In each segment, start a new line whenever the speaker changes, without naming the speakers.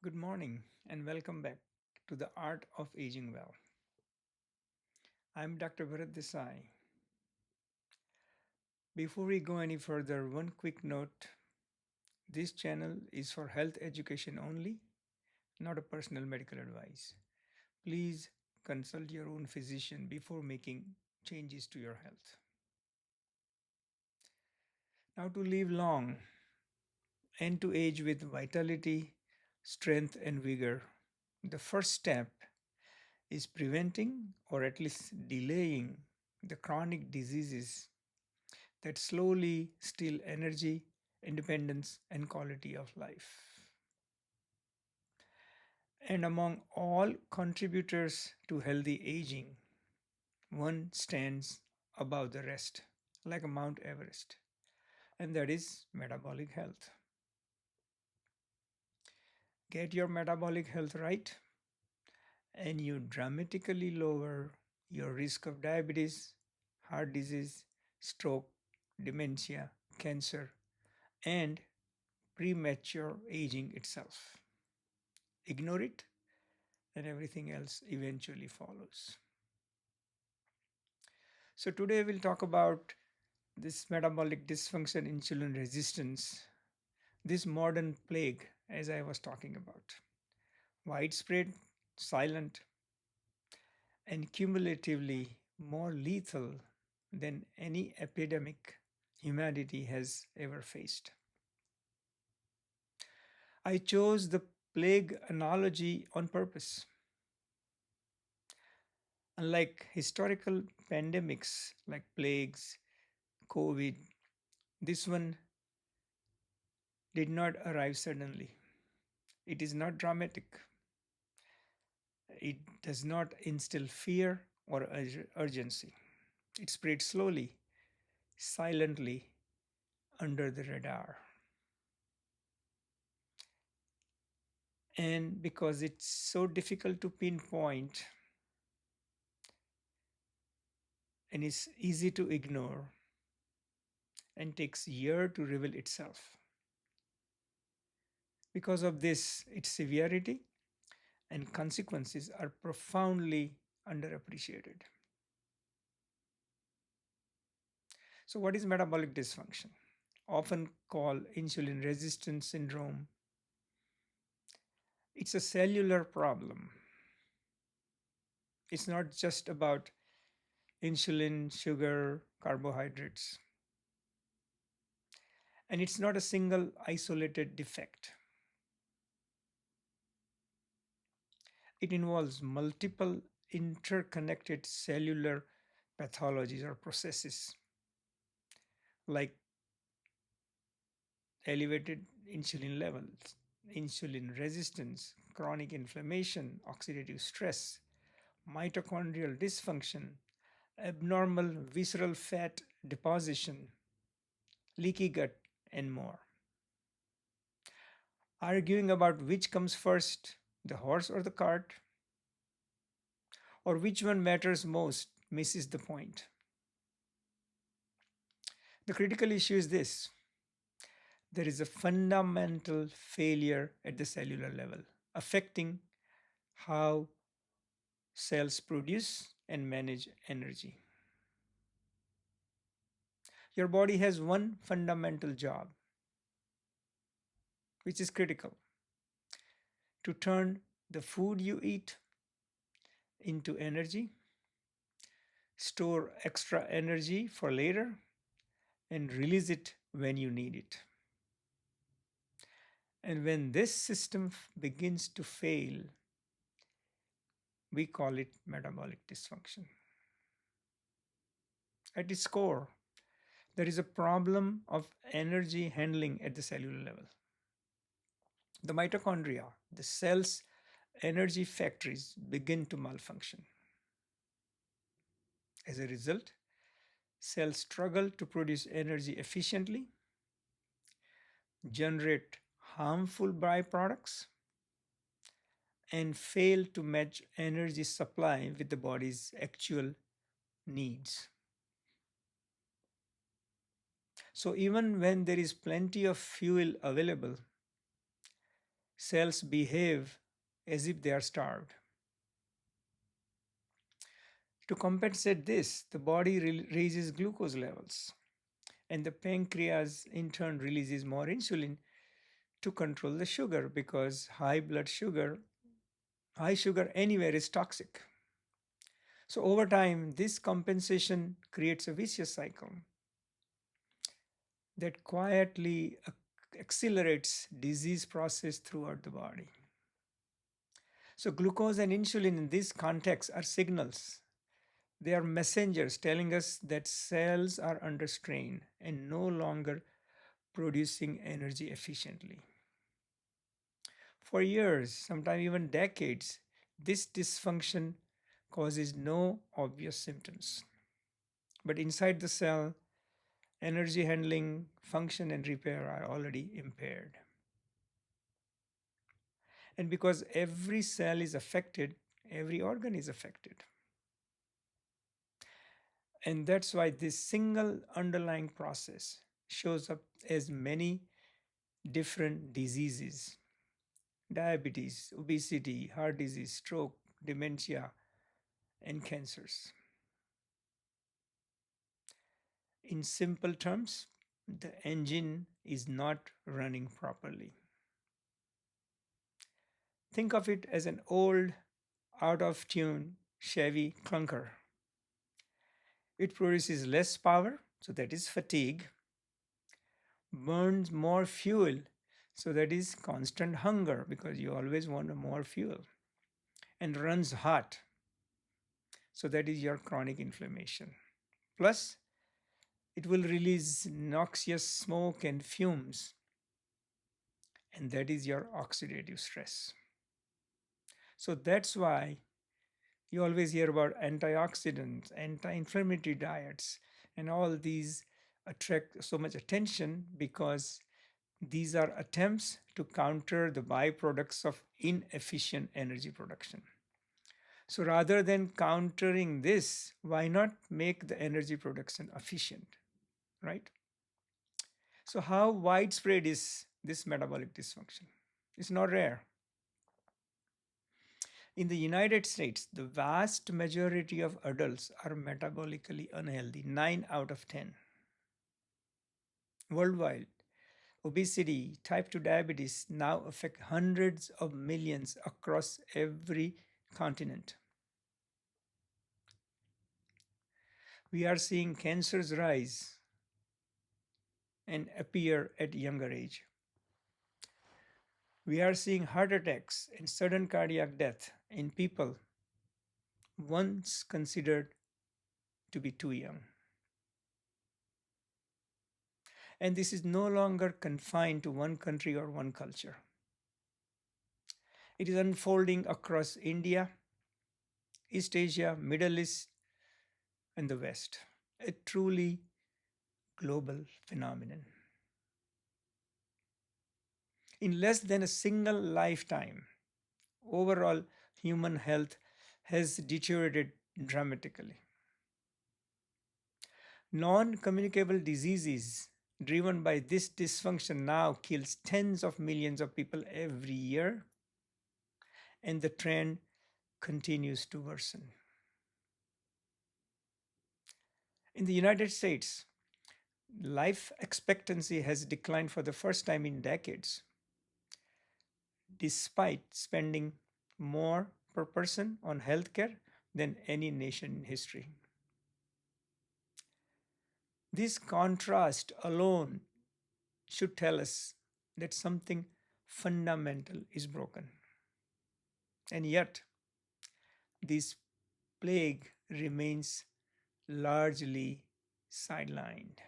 Good morning and welcome back to the Art of Aging Well. I'm Dr. Bharat Desai. Before we go any further, one quick note: this channel is for health education only, not a personal medical advice. Please consult your own physician before making changes to your health. Now, to live long and to age with vitality, strength, and vigor, the first step is preventing or at least delaying the chronic diseases that slowly steal energy, independence, and quality of life. And among all contributors to healthy aging, one stands above the rest, like a Mount Everest, and that is metabolic health. Get your metabolic health right, and you dramatically lower your risk of diabetes, heart disease, stroke, dementia, cancer, and premature aging itself. Ignore it, and everything else eventually follows. So, today we'll talk about this metabolic dysfunction, insulin resistance, this modern plague, as I was talking about. Widespread, silent, and cumulatively more lethal than any epidemic humanity has ever faced. I chose the plague analogy on purpose. Unlike historical pandemics like plagues, COVID, this one did not arrive suddenly. It is not dramatic. It does not instill fear or urgency. It spreads slowly, silently, under the radar. And because it's so difficult to pinpoint and is easy to ignore and takes years to reveal itself. Because of this, its severity and consequences are profoundly underappreciated. So, what is metabolic dysfunction? Often called insulin resistance syndrome. It's a cellular problem. It's not just about insulin, sugar, carbohydrates. And it's not a single isolated defect. It involves multiple interconnected cellular pathologies or processes like elevated insulin levels, insulin resistance, chronic inflammation, oxidative stress, mitochondrial dysfunction, abnormal visceral fat deposition, leaky gut, and more. Arguing about which comes first, the horse or the cart, or which one matters most, misses the point. The critical issue is this: there is a fundamental failure at the cellular level, affecting how cells produce and manage energy. Your body has one fundamental job, which is critical: to turn the food you eat into energy, store extra energy for later, and release it when you need it. And when this system begins to fail, we call it metabolic dysfunction. At its core, there is a problem of energy handling at the cellular level. The mitochondria, the cell's energy factories, begin to malfunction. As a result, cells struggle to produce energy efficiently, generate harmful byproducts, and fail to match energy supply with the body's actual needs. So, even when there is plenty of fuel available, cells behave as if they are starved. To compensate this, the body raises glucose levels, and the pancreas in turn releases more insulin to control the sugar because high sugar anywhere is toxic. So over time, this compensation creates a vicious cycle that quietly accelerates disease process throughout the body. So glucose and insulin in this context are signals. They are messengers telling us that cells are under strain and no longer producing energy efficiently. For years, sometimes even decades, this dysfunction causes no obvious symptoms. But inside the cell, energy handling, function, and repair are already impaired. And because every cell is affected, every organ is affected. And that's why this single underlying process shows up as many different diseases: diabetes, obesity, heart disease, stroke, dementia, and cancers. In simple terms, the engine is not running properly. Think of it as an old, out of tune Chevy clunker. It produces less power, so that is fatigue, burns more fuel, so that is constant hunger because you always want more fuel, and runs hot, so that is your chronic inflammation. Plus, it will release noxious smoke and fumes, and that is your oxidative stress. So that's why you always hear about antioxidants, anti-inflammatory diets, and all these attract so much attention because these are attempts to counter the byproducts of inefficient energy production. So rather than countering this, why not make the energy production efficient, right? So how widespread is this metabolic dysfunction? It's not rare. In the United States, the vast majority of adults are metabolically unhealthy, 9 out of 10. Worldwide, obesity, type 2 diabetes now affect hundreds of millions across every continent. We are seeing cancers rise and appear at younger age. We are seeing heart attacks and sudden cardiac death in people once considered to be too young. And this is no longer confined to one country or one culture. It is unfolding across India, East Asia, Middle East, and the West. A truly global phenomenon. In less than a single lifetime, overall human health has deteriorated dramatically. Non-communicable diseases driven by this dysfunction now kills tens of millions of people every year, and the trend continues to worsen. In the United States, life expectancy has declined for the first time in decades, despite spending more per person on healthcare than any nation in history. This contrast alone should tell us that something fundamental is broken. And yet, this plague remains largely sidelined.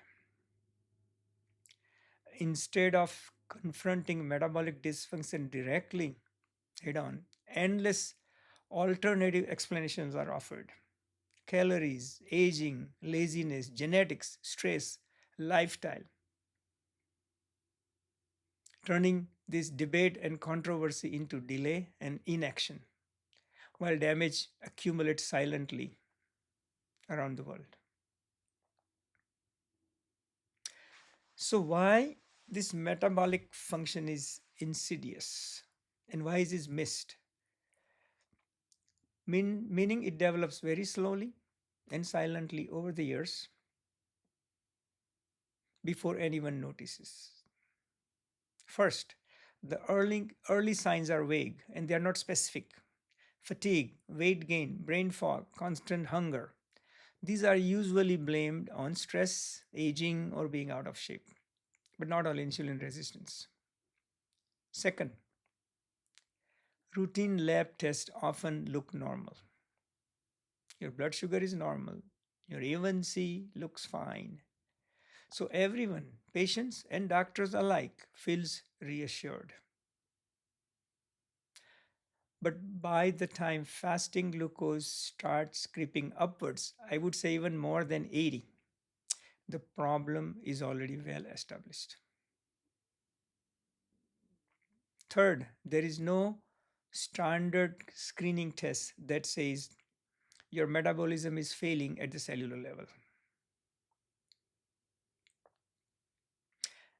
Instead of confronting metabolic dysfunction directly head on, endless alternative explanations are offered: calories, aging, laziness, genetics, stress, lifestyle, turning this debate and controversy into delay and inaction, while damage accumulates silently around the world. So, why this metabolic function is insidious? And why is this missed? Meaning it develops very slowly and silently over the years before anyone notices. First, the early signs are vague and they are not specific. Fatigue, weight gain, brain fog, constant hunger. These are usually blamed on stress, aging, or being out of shape, but not all insulin resistance. Second, routine lab tests often look normal. Your blood sugar is normal, your A1C looks fine. So everyone, patients and doctors alike, feels reassured. But by the time fasting glucose starts creeping upwards, I would say even more than 80, the problem is already well established. Third, there is no standard screening test that says your metabolism is failing at the cellular level.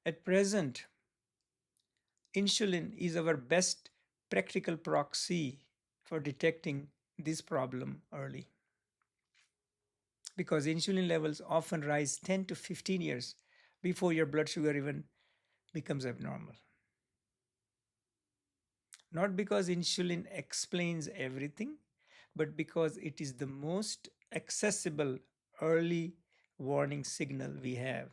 At present, insulin is our best practical proxy for detecting this problem early because insulin levels often rise 10 to 15 years before your blood sugar even becomes abnormal. Not because insulin explains everything, but because it is the most accessible early warning signal we have.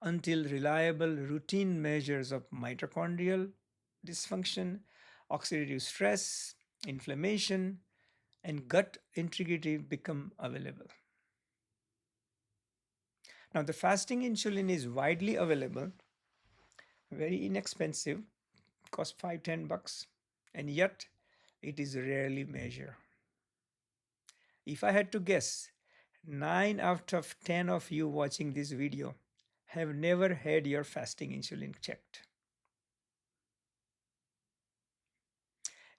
Until reliable routine measures of mitochondrial dysfunction, oxidative stress, inflammation, and gut integrity become available. Now, the fasting insulin is widely available, very inexpensive, costs 5-10 bucks, and yet it is rarely measured. If I had to guess, 9 out of 10 of you watching this video have never had your fasting insulin checked.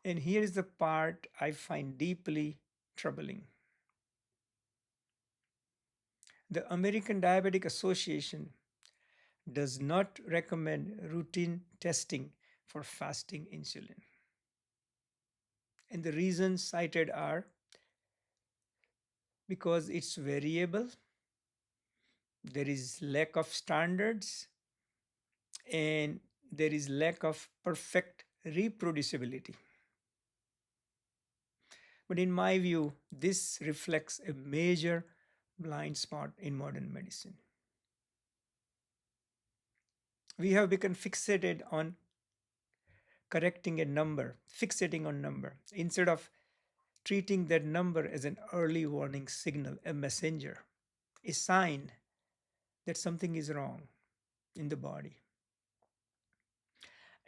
And here is the part I find deeply troubling. The American Diabetic Association does not recommend routine testing for fasting insulin. And the reasons cited are because it's variable, there is lack of standards, and there is lack of perfect reproducibility. But in my view, this reflects a major blind spot in modern medicine. We have become fixated on correcting a number, fixating on number, instead of treating that number as an early warning signal, a messenger, a sign that something is wrong in the body.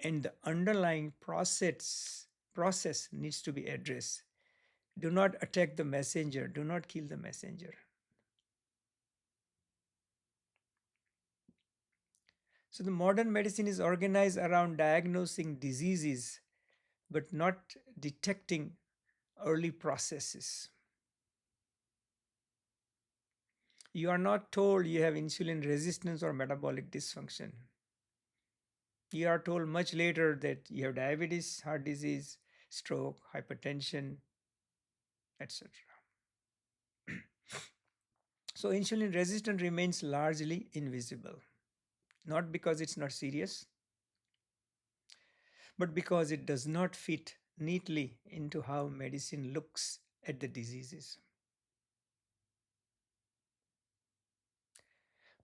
And the underlying process needs to be addressed. Do not attack the messenger, do not kill the messenger. So the modern medicine is organized around diagnosing diseases but not detecting early processes. You are not told you have insulin resistance or metabolic dysfunction. You are told much later that you have diabetes, heart disease, stroke, hypertension, etc. So insulin resistance remains largely invisible, not because it's not serious, but because it does not fit neatly into how medicine looks at the diseases.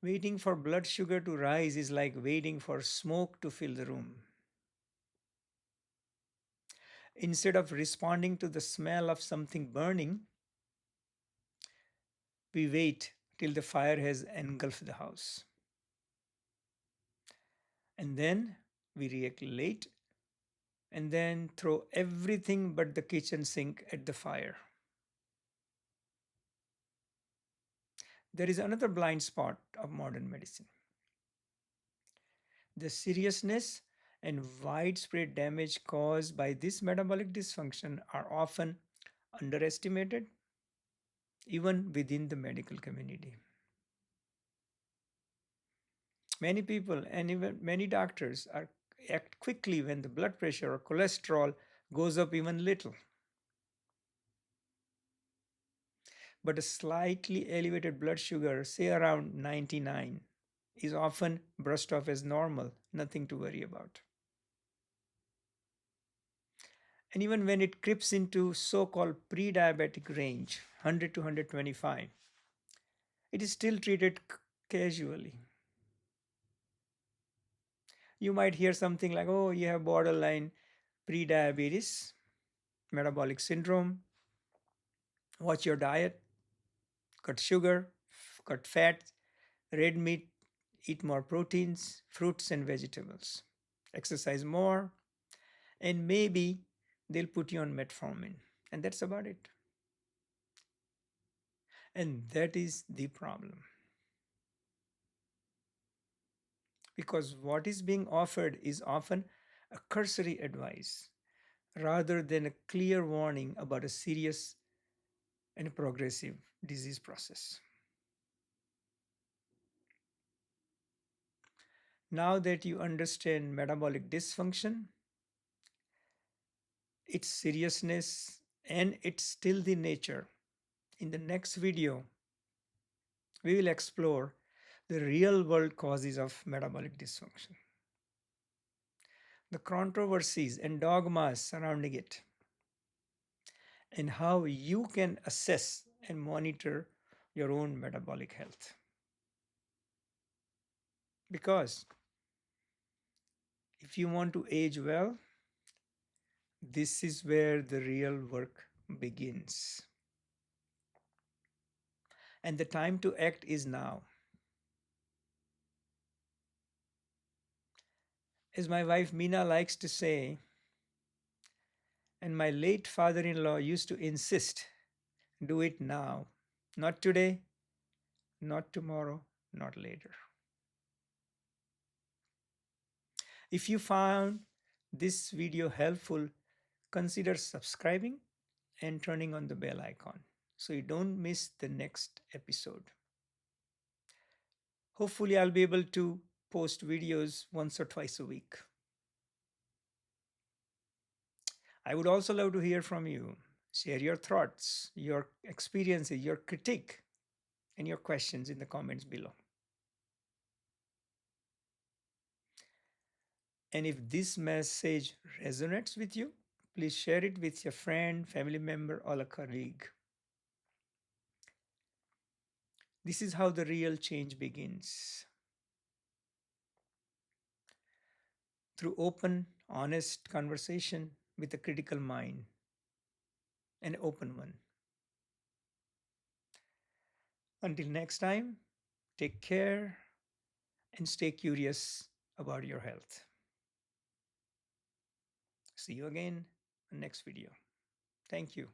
Waiting for blood sugar to rise is like waiting for smoke to fill the room. Instead of responding to the smell of something burning, we wait till the fire has engulfed the house. And then we react late and then throw everything but the kitchen sink at the fire. There is another blind spot of modern medicine. The seriousness and widespread damage caused by this metabolic dysfunction are often underestimated, even within the medical community. Many people and even many doctors are act quickly when the blood pressure or cholesterol goes up even little. But a slightly elevated blood sugar, say around 99, is often brushed off as normal, nothing to worry about. And even when it creeps into so-called pre-diabetic range, 100 to 125, it is still treated casually. You might hear something like, oh, you have borderline pre-diabetes, metabolic syndrome, watch your diet, cut sugar, cut fat, red meat, eat more proteins, fruits and vegetables, exercise more, and maybe they'll put you on metformin. And that's about it. And that is the problem. Because what is being offered is often a cursory advice rather than a clear warning about a serious and progressive disease process. Now that you understand metabolic dysfunction, its seriousness, and its still the nature, in the next video, we will explore the real world causes of metabolic dysfunction, the controversies and dogmas surrounding it, and how you can assess and monitor your own metabolic health. Because if you want to age well, this is where the real work begins. And the time to act is now. As my wife Meena likes to say, and my late father in law used to insist, do it now, not today, not tomorrow, not later. If you found this video helpful, consider subscribing and turning on the bell icon so you don't miss the next episode. Hopefully, I'll be able to post videos once or twice a week. I would also love to hear from you. Share your thoughts, your experiences, your critique, and your questions in the comments below. And if this message resonates with you, please share it with your friend, family member, or a colleague. This is how the real change begins. Through open, honest conversation with a critical mind, an open one. Until next time, take care and stay curious about your health. See you again in the next video. Thank you.